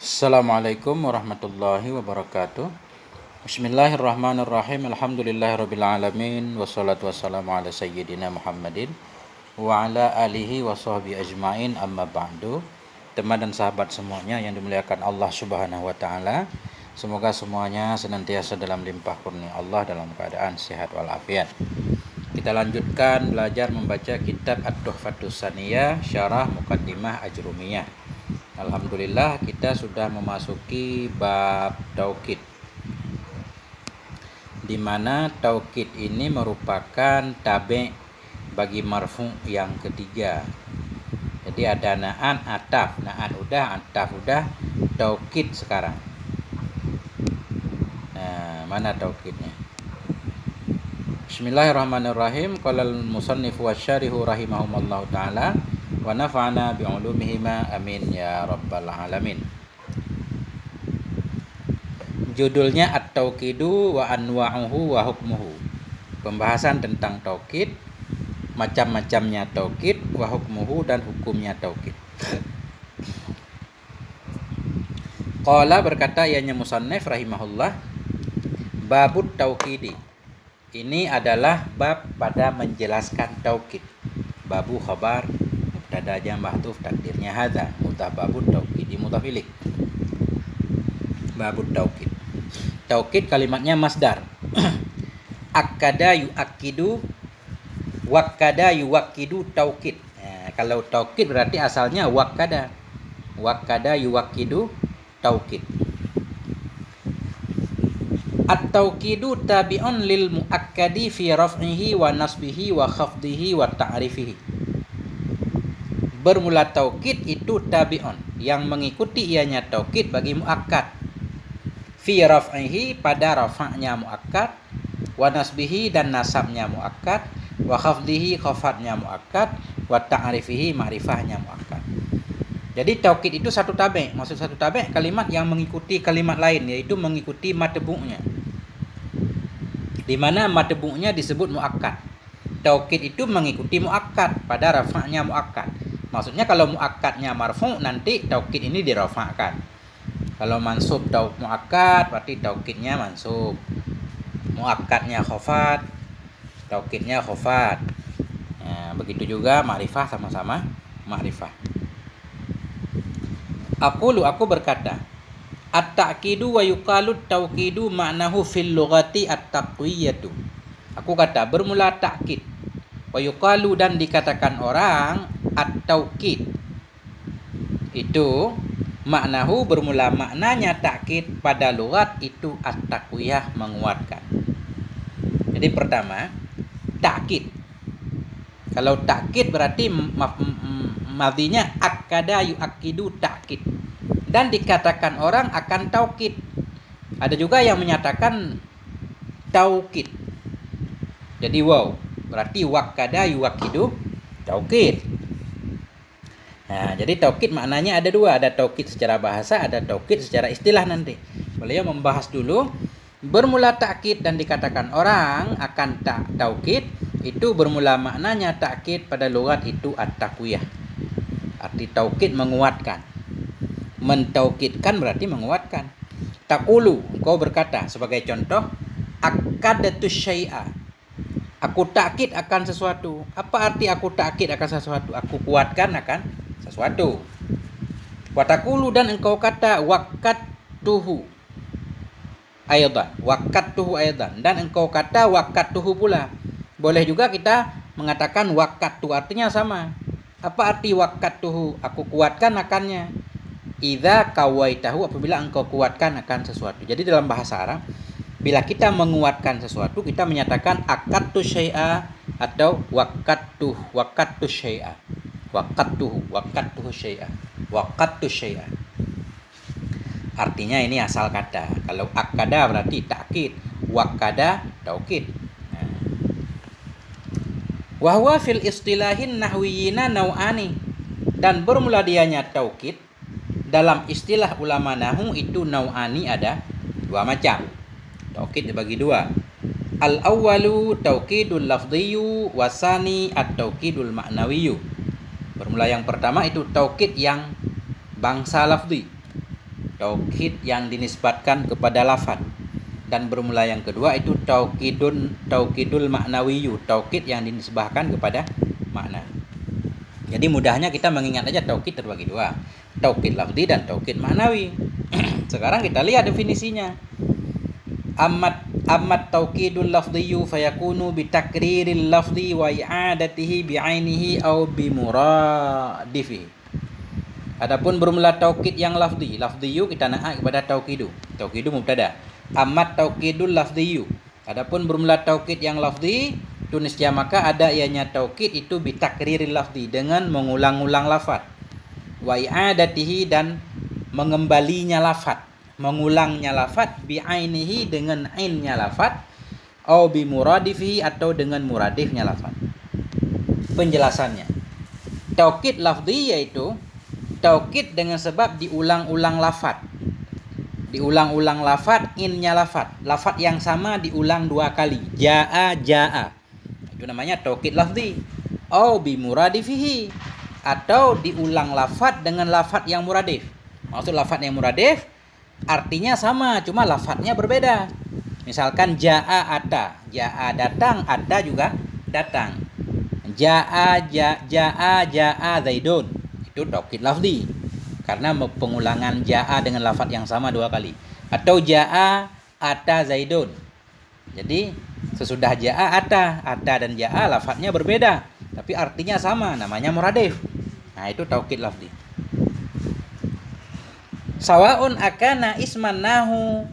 Assalamualaikum warahmatullahi wabarakatuh. Bismillahirrahmanirrahim. Alhamdulillahirabbil alamin wassalatu wassalamu ala sayyidina Muhammadin wa ala alihi wa sahbihi ajmain, amma ba'du. Teman dan sahabat semuanya yang dimuliakan Allah Subhanahu wa taala, semoga semuanya senantiasa dalam limpah kurnia Allah dalam keadaan sehat walafiat. Kita lanjutkan belajar membaca kitab At-Tuhfatus Saniyah Syarah Muqaddimah Ajrumiyah. Alhamdulillah kita sudah memasuki bab taukid, di mana taukid ini merupakan tabe' bagi marfu yang ketiga. Jadi ada na'an, ataf, na'an udah, ataf udah, taukid sekarang. Nah, mana taukidnya? Bismillahirrahmanirrahim. Qala al-musannif wa syarihu rahimahumallahu ta'ala wa nafa'ana bi'ulumihima amin ya rabbal alamin. Judulnya At-Tauqidu wa anwa'uhu wa hukmuhu. Pembahasan tentang taukid, macam-macamnya taukid, wa hukmuhu, dan hukumnya taukid. Qala, berkata ianya musannif rahimahullah, babut taukidi. Ini adalah bab pada menjelaskan taukid. Babu khabar, mubtada'nya mahdhuf, takdirnya hadza, mutababut taukidi mutafilik. Babut taukid. Taukid kalimatnya masdar. Akkada yu'akkidu, wakkada yuwakkidu taukid. Nah, kalau taukid berarti asalnya wakkada. Wakkada yuwakkidu taukid. At-tauqidu tabi'un lil muakkadi fi raf'ihi wa nasbihi wa khafdihi wa ta'rifihi. Bermula taukid itu tabi'un, yang mengikuti ianya taukid bagi muakkad. Fi raf'ihi, pada rafa'nya muakkad, wa nasbihi, dan nasabnya muakkad, wa khafdihi, khafadnya muakkad, wa ta'rifihi, ma'rifahnya muakkad. Jadi taukid itu satu tabe'. Maksud satu tabe' kalimat yang mengikuti kalimat lain, yaitu mengikuti matbu'nya, di mana matbu'nya disebut muakkad. Taukid itu mengikuti muakkad pada rafa'nya muakkad. Maksudnya kalau muakkadnya marfu', nanti taukid ini dirafa'kan. Kalau mansub muakkad, berarti taukidnya mansub. Muakkadnya khafad, taukidnya khafad. Nah, begitu juga ma'rifah, sama-sama ma'rifah. Aku berkata, at-ta'kidu wa yuqalu tauqidu ma'nahu fil lughati at-taqwiyatu. Aku kata, bermula ta'kid, wa yuqalu, dan dikatakan orang, at-tauqid itu maknahu, bermula maknanya ta'kid pada lughat itu at-taqwiyah, menguatkan. Jadi pertama, ta'kid. Kalau ta'kid berarti madhinya akkada yu'akkidu ta'kid, dan dikatakan orang akan taukid. Ada juga yang menyatakan taukid. Jadi wow, berarti wakkada yu'akkidu taukid. Nah, jadi taukid maknanya ada dua, ada taukid secara bahasa, ada taukid secara istilah. Nanti beliau membahas dulu. Bermula takkid dan dikatakan orang akan taukid, itu bermula maknanya takkid pada lughat itu at-taqwiyah. Arti taukid menguatkan. Mentaukidkan berarti menguatkan. Taqulu, engkau berkata, sebagai contoh, akkadatu syai'a, aku takkid akan sesuatu. Apa arti aku takkid akan sesuatu? Aku kuatkan akan sesuatu. Wa taqulu, dan engkau kata, waqattuhu aydan, waqattuhu aydan, dan engkau kata waqattuhu pula. Boleh juga kita mengatakan waqattu, artinya sama. Apa arti waqattuhu? Aku kuatkan akannya. Idza qawaitahu, apabila engkau kuatkan akan sesuatu. Jadi dalam bahasa Arab, bila kita menguatkan sesuatu, kita menyatakan aqattu syai'a atau waqattu syai'a. Waqattuhu syai'a. Waqattu syai'a. Artinya ini asal kata. Kalau akkada berarti takkid, wakkada taukid. Wa huwa fil istilahin nahwiyina nau'ani, dan bermula dianya taukid dalam istilah ulama nahwu itu nau'ani, ada dua macam. Taukid dibagi dua. Al-awwalu taukidul lafdhiyu, wasani at-taukidul ma'nawiyu. Bermula yang pertama itu taukid yang bangsa lafzi. taukid yang dinisbatkan kepada lafaz. Dan bermula yang kedua itu taukidul maknawiyu, taukid yang dinisbahkan kepada makna. Jadi mudahnya kita mengingat aja taukid terbagi dua, taukid lafzi dan taukid maknawi. Sekarang kita lihat definisinya. Ammat taukidul lafziyu fayakunu bitakriril lafzi wa i'adatihi bi'ainihi aw bimuradifi. Adapun bermula taukid yang lafziyu kita naik kepada taukidu mubtada. Ammat taukidul lafziyu. Adapun bermula taukid yang lafzi, tunis maka ada ianya taukid itu bitakriril lafzi, dengan mengulang-ulang lafaz. Wa i'adatihi, dan mengembalinya lafaz, mengulangnya lafaz, bi'ainihi, dengan ainnya lafaz, au bimuradifihi, atau dengan muradifnya lafaz. Penjelasannya, taukid lafzi yaitu taukid dengan sebab diulang-ulang lafaz. Diulang-ulang lafaz, innya lafaz yang sama diulang 2 kali. Ja'a, itu namanya taukid lafzi. Au bimuradifihi, atau diulang lafaz dengan lafaz yang muradif. Maksud lafaz yang muradif artinya sama, cuma lafaznya berbeda. Misalkan ja'a ata, ja'a datang, ata juga datang. Ja'a Zaidun, itu taukid lafzi karena pengulangan ja'a dengan lafaz yang sama 2 kali. Atau ja'a ata Zaidun, jadi sesudah ja'a ata dan ja'a lafaznya berbeda tapi artinya sama, namanya muradif. Nah, itu taukid lafzi. Sawaun akana isman nahu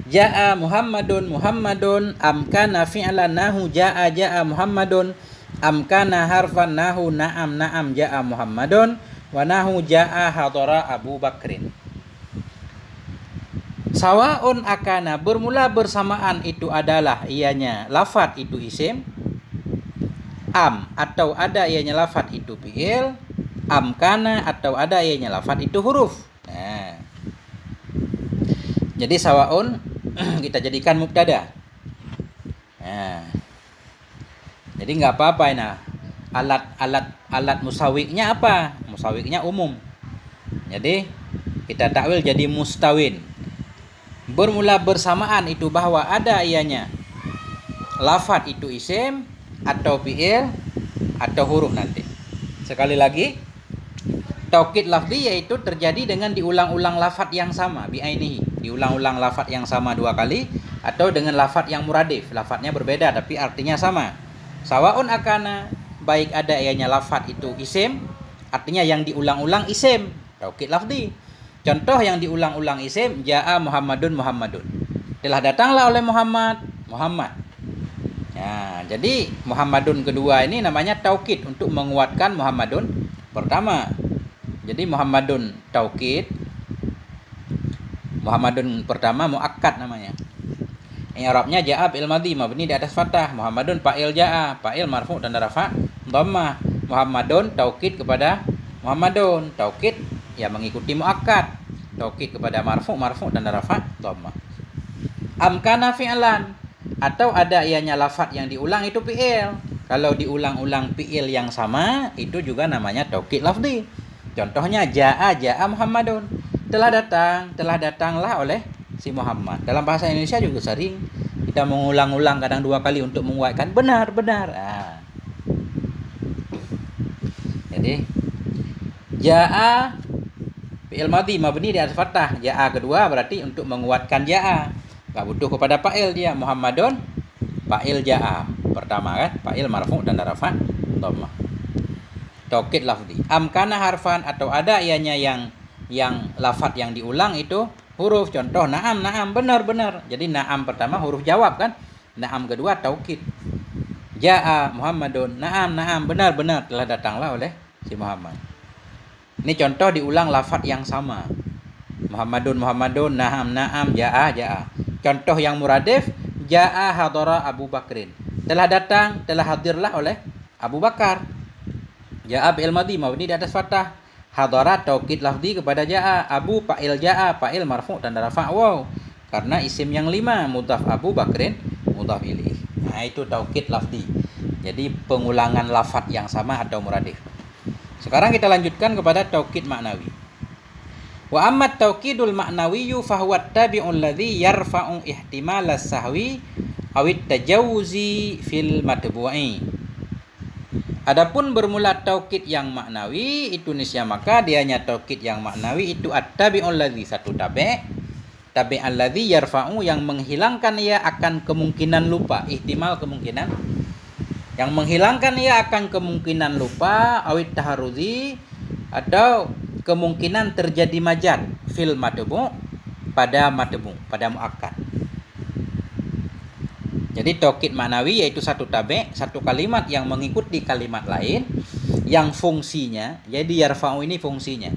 ja'a Muhammadun amkana fi'lan nahu ja'a Muhammadun, amkana harfan nahu na'am ja'a Muhammadun, wa nahu ja'a hadara Abu Bakrin. Sawaun akana, bermula bersamaan itu adalah ianya lafaz itu isim, atau ada ianya lafaz itu fi'il, amkana atau ada ianya lafaz itu huruf. Nah, jadi sawaun kita jadikan mubtada. Nah, jadi nggak apa-apa. Nah, alat musawiknya apa? Musawiknya umum. Jadi kita takwil jadi mustawin. Bermula bersamaan itu bahwa ada ianya lafaz itu isim atau fi'il atau huruf nanti. Sekali lagi, taukid lafzi yaitu terjadi dengan diulang-ulang lafaz yang sama, bi'ainihi, diulang-ulang lafaz yang sama 2 kali, atau dengan lafaz yang muradif, lafaznya berbeda tapi artinya sama. Sawaun akana, baik ada ianya lafaz itu isim, artinya yang diulang-ulang isim, taukid lafzi. Contoh yang diulang-ulang isim, ja'a Muhammadun, telah datanglah oleh Muhammad. Nah, jadi Muhammadun kedua ini namanya taukid untuk menguatkan Muhammadun pertama. Jadi Muhammadun taukid, Muhammadun pertama muakkad namanya. I'rabnya ja'a fi'il madhi mabni di atas fathah, Muhammadun fa'il ja'a, fa'il marfu' dan rafa' dhammah. Muhammadun taukid kepada Muhammadun, taukid ya mengikuti muakkad, taukid kepada marfu' dan rafa' dhammah. Amkana fi'lan, atau ada ianya lafaz yang diulang itu fi'il. Kalau diulang-ulang fi'il yang sama itu juga namanya taukid lafzi. Contohnya ja'a Muhammadun, telah datanglah oleh si Muhammad. Dalam bahasa Indonesia juga sering kita mengulang-ulang kadang 2 kali untuk menguatkan benar. Nah. Jadi ja'a fi'il madhi mabni di atas fathah, ja'a kedua berarti untuk menguatkan ja'a. Enggak butuh kepada fa'il dia. Muhammadun fa'il ja'a pertama kan, fa'il marfu' dan rafa' dhammah. Taukid lafzi. Amkana harfan, atau ada ianya yang lafaz yang diulang itu huruf. Contoh na'am benar. Jadi na'am pertama huruf jawab kan. Na'am kedua taukid. Ja'a Muhammadun, na'am benar telah datanglah oleh si Muhammad. Ini contoh diulang lafaz yang sama. Muhammadun, na'am ja'a. Contoh yang muradif, ja'a hadara Abu Bakrin, telah hadirlah oleh Abu Bakar. Ja'a fi'il madhi mabni di atas fathah, hadara taukid lafzi kepada ja'a, Abu fa'il ja'a, fa'il marfu' dan rafa' waw karena isim yang 5, mudhaf Abu Bakrin mudhaf ilaih. Nah, itu taukid lafzi. Jadi pengulangan lafaz yang sama atau muradif. Sekarang kita lanjutkan kepada taukid maknawi. Wa amma taukidul ma'nawiyyu fahuwa tabi'ul ladzi yarfa'u ihtimal as-sahwi awit tajawuzi fil matbu'i. Adapun bermula taukid yang maknawi itu nisya, maka dianya taukid yang maknawi itu at-tabi'ul ladzi, satu tabi' alladzi yarfa'u, yang menghilangkan ia akan kemungkinan lupa, ihtimal kemungkinan, yang menghilangkan ia akan kemungkinan lupa, awit taharuzi, atau kemungkinan terjadi majaz fil matbu, pada muakkad. Jadi taukid maknawi yaitu satu tabi', satu kalimat yang mengikuti kalimat lain yang fungsinya, jadi yarfa'u ini fungsinya.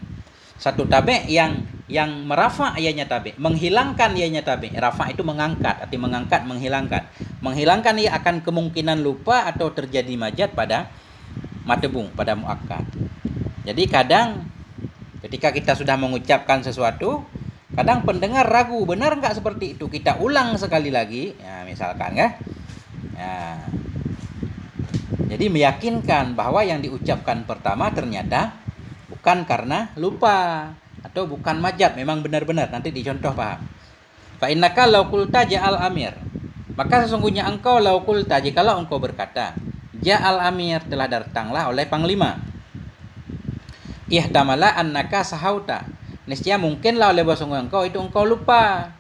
Satu tabi' yang merafa ianya tabi', menghilangkan ianya tabi'. Rafa itu mengangkat, arti mengangkat, menghilangkan. Menghilangkan ia akan kemungkinan lupa atau terjadi majaz pada matbu, pada muakkad. Jadi kadang ketika kita sudah mengucapkan sesuatu, kadang pendengar ragu, benar enggak seperti itu? Kita ulang sekali lagi, ya, misalkan ya. Ya. Jadi meyakinkan bahwa yang diucapkan pertama ternyata bukan karena lupa atau bukan majaz, memang benar-benar. Nanti dicontoh paham. Fa innaka law qulta ja'al amir. Maka sesungguhnya engkau law qulta, jikalau engkau berkata, ja'al amir, telah datanglah oleh panglima. Ihtamala annaka sahauta, niscaya mungkinlah oleh bahasa engkau itu engkau lupa.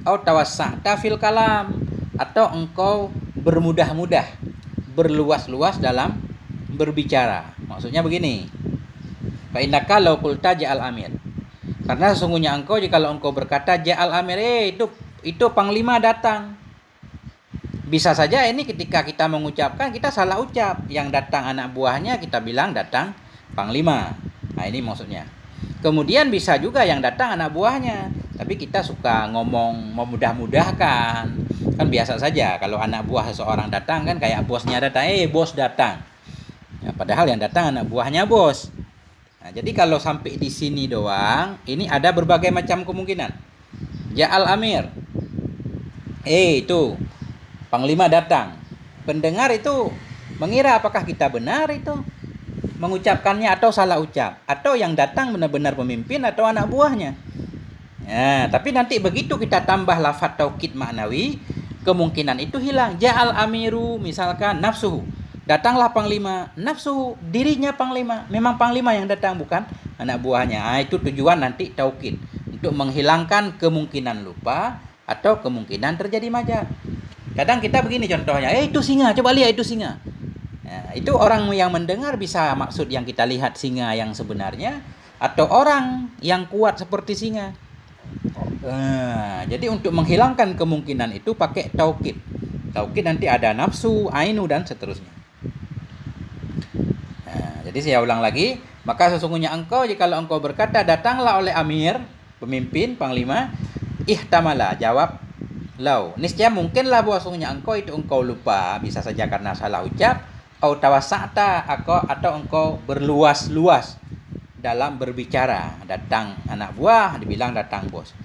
Au tawassa'ta fil kalam, atau engkau bermudah-mudah, berluas-luas dalam berbicara. Maksudnya begini. Fa innaka law qulta ja'al amir. Karena sesungguhnya engkau jikalau engkau berkata ja'al amir, itu panglima datang. Bisa saja ini ketika kita mengucapkan kita salah ucap. Yang datang anak buahnya kita bilang datang panglima. Nah ini maksudnya. Kemudian bisa juga yang datang anak buahnya, tapi kita suka ngomong memudah-mudahkan. Kan biasa saja kalau anak buah seseorang datang kan kayak bosnya datang, bos datang. Ya, padahal yang datang anak buahnya bos. Nah, jadi kalau sampai di sini doang, ini ada berbagai macam kemungkinan. Ja'al amir. Itu panglima datang. Pendengar itu mengira apakah kita benar itu mengucapkannya atau salah ucap, atau yang datang benar-benar pemimpin atau anak buahnya. Ya, tapi nanti begitu kita tambah lafaz taukid maknawi, kemungkinan itu hilang. Ja'al amiru, misalkan nafsuhu, datanglah panglima, nafsuhu, dirinya panglima, memang panglima yang datang bukan anak buahnya. Itu tujuan nanti taukid, untuk menghilangkan kemungkinan lupa atau kemungkinan terjadi majaz. Kadang kita begini contohnya, itu singa, coba lihat itu singa. Nah, itu orang yang mendengar bisa maksud yang kita lihat singa yang sebenarnya, atau orang yang kuat seperti singa. Jadi untuk menghilangkan kemungkinan itu pakai taukid. Taukid nanti ada nafsu, ainu, dan seterusnya. Jadi saya ulang lagi. Maka sesungguhnya engkau, jikalau engkau berkata datanglah oleh amir, pemimpin, panglima, ihtamala, jawab lau, niscaya mungkinlah bahwasanya engkau itu engkau lupa, bisa saja karena salah ucap, au tawassa'ta, atau engkau berluas-luas dalam berbicara. Datang anak buah dibilang datang bos.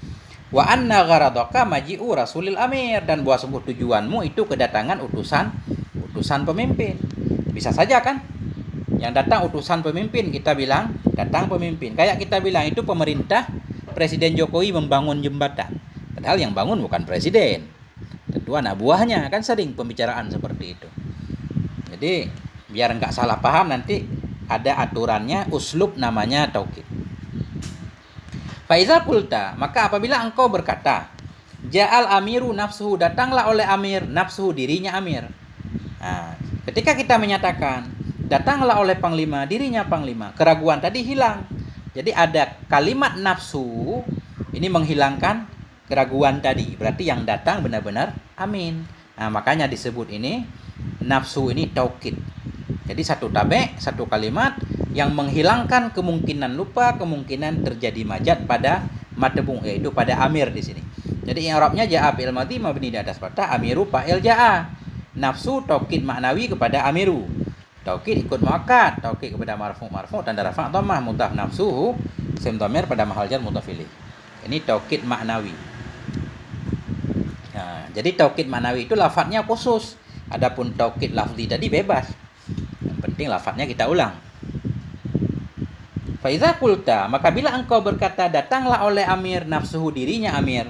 Wa anna gharadaka maji'u rasulil amir, dan bahwa sungguh tujuanmu itu kedatangan utusan pemimpin. Bisa saja kan yang datang utusan pemimpin, kita bilang datang pemimpin. Kayak kita bilang itu pemerintah, Presiden Jokowi membangun jembatan, padahal yang bangun bukan presiden, tentu anak buahnya. Kan sering pembicaraan seperti itu. Jadi biar enggak salah paham, nanti ada aturannya, uslub namanya taukid. Fa iza qulta, maka apabila engkau berkata, ja'al amiru nafsuhu, datanglah oleh amir, nafsuhu, dirinya amir. Nah, ketika kita menyatakan datanglah oleh panglima, dirinya panglima, keraguan tadi hilang. Jadi ada kalimat nafsu, ini menghilangkan keraguan tadi. Berarti yang datang benar-benar amin. Nah, makanya disebut ini nafsu ini taukid. Jadi satu tabe', satu kalimat yang menghilangkan kemungkinan lupa, kemungkinan terjadi majaz pada matbu, yaitu pada amir di sini. Jadi i'rabnya ja'a fi'il madhi mabni di atas fathah, amiru fa'il ja'a. Nafsu taukid maknawi kepada amiru. Taukid ikut muakkad, taukid kepada marfu' tanda rafa' dhammah, mudhaf nafsuhu isim dhamir pada mahal jar mudhaf ilaih. Ini taukid maknawi. Nah, jadi taukid maknawi itu lafadznya khusus. Adapun taukid lafzi tadi bebas. Yang penting lafadznya kita ulang. Fa iza qulta, maka bila engkau berkata datanglah oleh amir nafsuhu dirinya amir.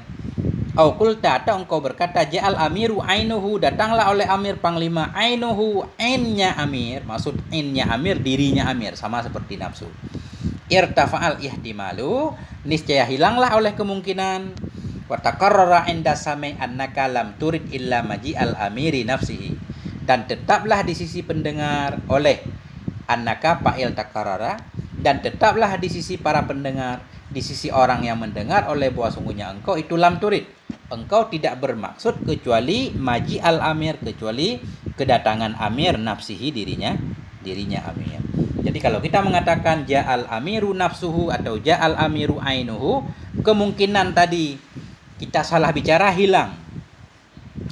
Au qulta, atau engkau berkata ja'al amiru ainuhu, datanglah oleh amir panglima ainuhu, ainnya amir, maksud ainnya amir dirinya amir, sama seperti nafsu. Irtafa'al ihtimalu, niscaya hilanglah oleh kemungkinan. Wa taqarrara inda sami annaka lam turid illa maji'al amiri nafsihi, dan tetaplah di sisi pendengar oleh annaka fa'il takarrara, dan tetaplah di sisi para pendengar, di sisi orang yang mendengar oleh bahwa sungguhnya engkau itu lam turid, engkau tidak bermaksud kecuali maji al amir, kecuali kedatangan amir nafsihi dirinya amir. Jadi kalau kita mengatakan ja'al amiru nafsuhu atau ja'al amiru ainuhu, kemungkinan tadi kita salah bicara hilang.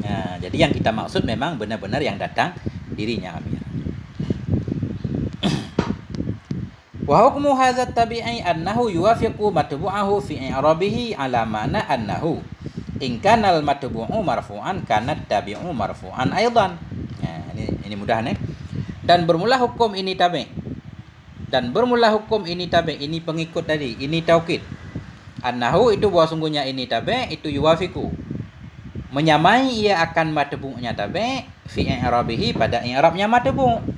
Nah, jadi yang kita maksud memang benar-benar yang datang dirinya amir. Wa hukmu hadzal tabi'i annahu yuwafiqu matbu'ahu fi i'rabihi ala ma'na annahu in kana al matbu'u marfu'an kana tabi'u marfu'an aidan. Nah, ini mudah nih. Dan bermula hukum ini tabi'. Ini pengikut tadi, ini taukid. Annahu itu bahwa sungguhnya ini tabi' itu yuwafiqu, menyamai ia akan matbu'nya tabi' fi i'rabihi pada i'rabnya matbu'.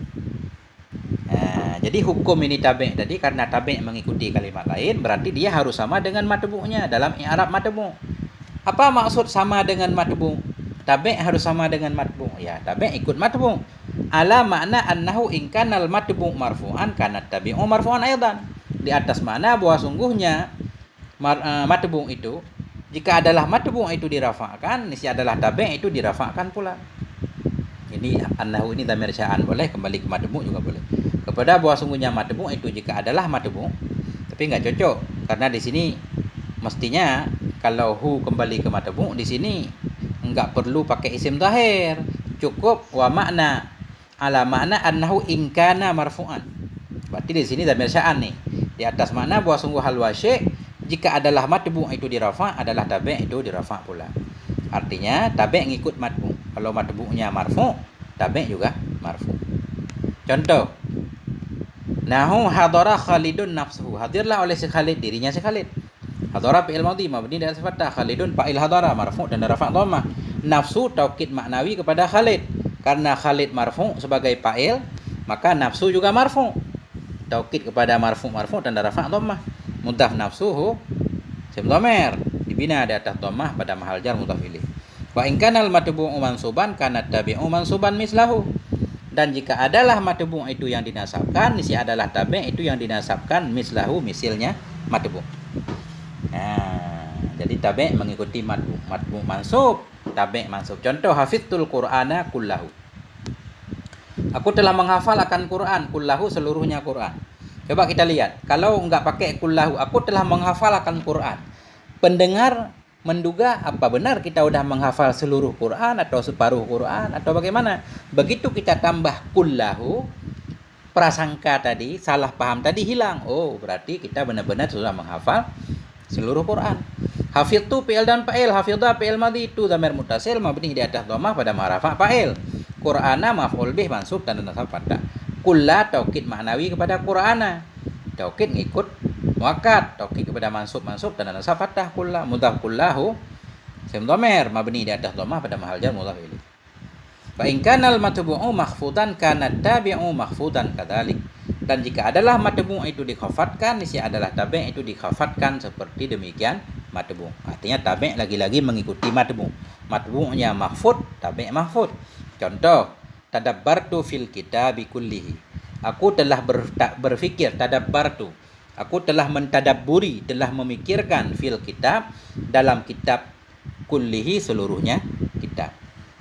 Jadi hukum ini tabi' tadi karena tabi' mengikuti kalimat lain, berarti dia harus sama dengan matbu'nya dalam i'rab matbu'. Apa maksud sama dengan matbu'? Tabi' harus sama dengan matbu'. Ya, tabi' ikut matbu'. Ala makna annahu in kanal matbu' marfu'an kana tabi'u marfu'an aidan. Di atas makna bahwa sungguhnya matbu' itu jika adalah matbu' itu dirafa'kan, niscaya adalah tabi' itu dirafa'kan pula. Ini annahu ini dhamir sya'an boleh, kembali ke matbu' juga boleh. Kepada bahwa sungguhnya matbu' itu jika adalah matbu', tapi nggak cocok karena di sini mestinya kalau hu kembali ke matbu', di sini nggak perlu pakai isim zahir, cukup wa makna ala makna annahu in kana marfu'an. Berarti di sini dhamir sya'an nih, di atas makna bahwa sungguh hal wasy' jika adalah matbu' itu dirafa', adalah tabi' itu dirafa' pula. Artinya tabi' ngikut matbu'. Kalau matbu'nya marfu', tabi' juga marfu'. Contoh, nahu hadara Khalidun nafsuhu, hadirlah oleh si Khalid dirinya si Khalid. Hadara fi'il madhi mabni dan sifatah, Khalidun fa'il hadara marfu' dan rafa' dhammah. Nafsu taukid maknawi kepada Khalid. Karena Khalid marfu' sebagai fa'il, maka nafsu juga marfu'. Taukid kepada marfu' dan rafa' dhammah. Mudhaf nafsuhu sim dhamir dibina di atas dhammah pada mahal jar mudhaf ilaih. Wa in kana al matbu'u mansuban kana tabi'u mansuban mislahu. Dan jika adalah matbu' itu yang dinasabkan, nisi adalah tabi' itu yang dinasabkan mislahu, misilnya matbu'. Nah, jadi tabi' mengikuti matbu' mansub, tabi' mansub. Contoh, hafiztul Qur'ana kullahu. Aku telah menghafal akan Quran, kullahu seluruhnya Quran. Coba kita lihat, kalau enggak pakai kullahu, aku telah menghafal akan Quran. Pendengar menduga apa benar kita udah menghafal seluruh Quran atau separuh Quran atau bagaimana? Begitu kita tambah kullahu, prasangka tadi, salah paham tadi hilang. Oh, berarti kita benar-benar sudah menghafal seluruh Quran. Hafidtu fi'il dan fa'il, hafidha fi'il madhi itu dhamir muttasil mabni di atas dhammah pada ma'rafa fa'il. Qur'ana maf'ul bih mansub dan nasab fathah. Kullah taukid maknawi kepada Qur'ana. Taukid ngikut muakkad, taukid kepada mansub dan nasab fathah kullah. Mudhaf kullahu sim dhamir mabni di atas dhammah pada mahal jar mudhaf ilaih. Fa in kana al matbu'u makhfudan kana tabi'u makhfudan kadzalik. Dan jika adalah matbu' itu dikhafatkan, niscaya adalah tabi' itu dikhafatkan seperti demikian matbu'. Artinya tabi' lagi-lagi mengikuti matbu'. Matbu'nya mahfud, tabi' mahfud. Contoh, tadabbartu fil kitabi kullihi. Aku telah berfikir, tadabbartu. Aku telah mentadabburi, telah memikirkan fil kitab, dalam kitab kullihi seluruhnya kitab.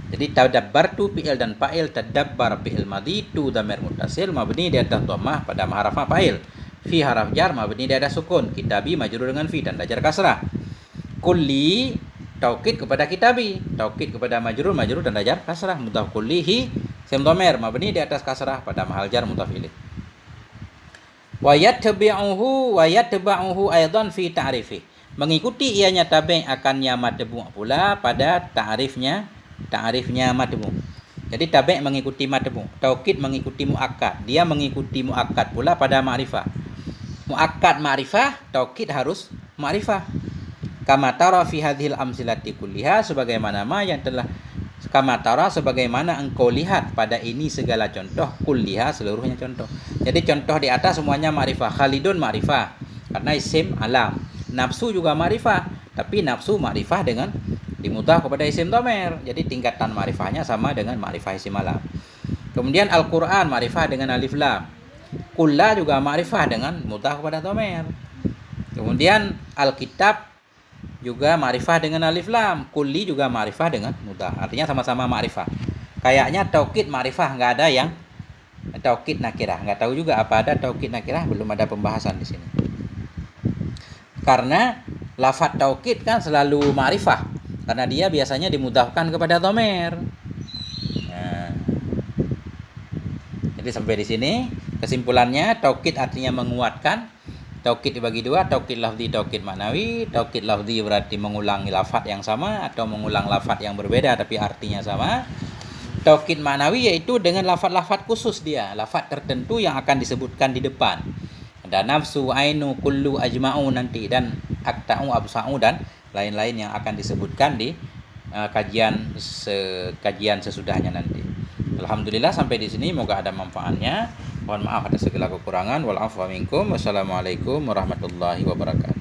Jadi tadabbartu fi'il dan fa'il, tadabbar fi'il madhi tu dhamir muttasil mabni di atas dhammah pada haraf fa'il. Fi haraf jar mabni di atas sukun, kitabi majrur dengan fi dan jar kasrah. Kulli taukid kepada kitabi, taukid kepada majrur dan jar kasrah. Mudhaf kullihi sim dhamir mabni di atas kasrah pada mahal jar mudhaf ilaih. Wa yatba'uhu aidan fi ta'rifi. Mengikuti ianya tabi' akannya matbu' pula pada ta'rifnya matbu'. Jadi tabi' mengikuti matbu', taukid mengikuti muakkad. Dia mengikuti muakkad pula pada ma'rifah. Muakkad ma'rifah, taukid harus ma'rifah. Kama tara fi hadhil amsilati kulliha, sebagaimana yang telah kama tara, sebagaimana engkau lihat pada ini segala contoh, kulliha seluruhnya contoh. Jadi contoh di atas semuanya ma'rifah. Khalidun ma'rifah karena isim alam. Nafsu juga ma'rifah, tapi nafsu ma'rifah dengan dimutah kepada isim dhamir. Jadi tingkatan ma'rifahnya sama dengan ma'rifah isim alam. Kemudian Al-Qur'an ma'rifah dengan alif lam. Kulla juga ma'rifah dengan mutah kepada dhamir. Kemudian Alkitab juga ma'rifah dengan alif lam. Kulli juga ma'rifah dengan mudah. Artinya sama-sama ma'rifah. Kayaknya taukid ma'rifah, nggak ada yang taukid nakirah. Nggak tahu juga apa ada taukid nakirah, belum ada pembahasan di sini. Karena lafadz taukid kan selalu ma'rifah, karena dia biasanya dimudahkan kepada dhamir. Nah, jadi sampai di sini kesimpulannya, taukid artinya menguatkan. Taukid dibagi dua, taukid lafzi, taukid maknawi. Taukid lafzi berarti mengulangi lafaz yang sama atau mengulang lafaz yang berbeda tapi artinya sama. Taukid maknawi yaitu dengan lafaz-lafaz khusus dia, lafaz tertentu yang akan disebutkan di depan. Ada nafsu, ainu, kullu, ajma'u nanti, dan akta'u, absa'u, dan lain-lain yang akan disebutkan di kajian sesudahnya nanti. Alhamdulillah sampai di sini, moga ada manfaatnya. Mohon maaf atas segala kekurangan. Wal afwa minkum. Wassalamualaikum warahmatullahi wabarakatuh.